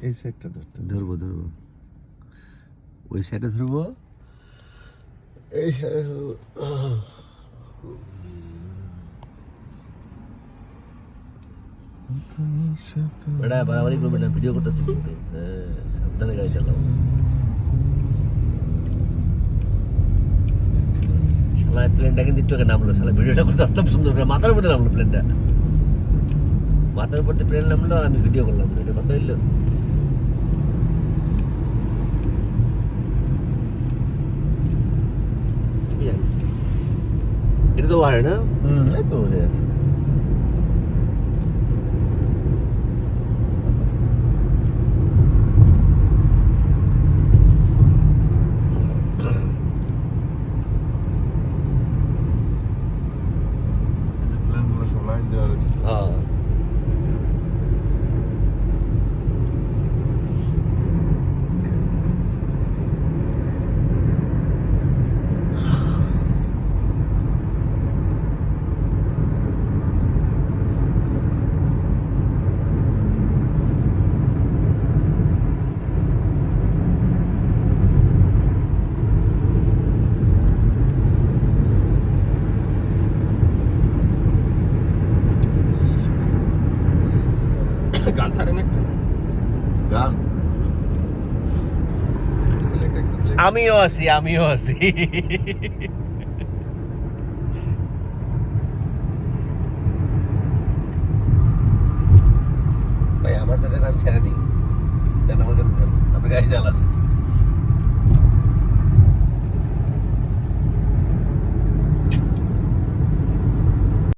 এই সাইডটা ধরতে ধরবো ওই সাইডে ধরবো। এই বেড়া বাড়াবাড়ি করবে না, ভিডিও করতেছি কিন্তু। সাবধানে গাড়ি চালাও। শালা প্লেনটা কিন্তু একটু আগে নামলো, শালা ভিডিওটা করতে অত্যন্ত সুন্দর করে মাথার উপরে নামলো প্লেনটা। মাথার উপর দিয়ে প্লেন নামলো আর আমি ভিডিও করলাম, এটা কথা হইলো? এটা তো ওয়ার না? এই তো প্ল্যানগুলো সব লাইন দেওয়া রয়েছে। হ্যাঁ গান ছাড়েন একটা গান। আমিও আছি ভাই আমার দেন, আমি ছেড়ে দিই, দেন আমার কাছে দেন, আপনি গাড়ি চালান।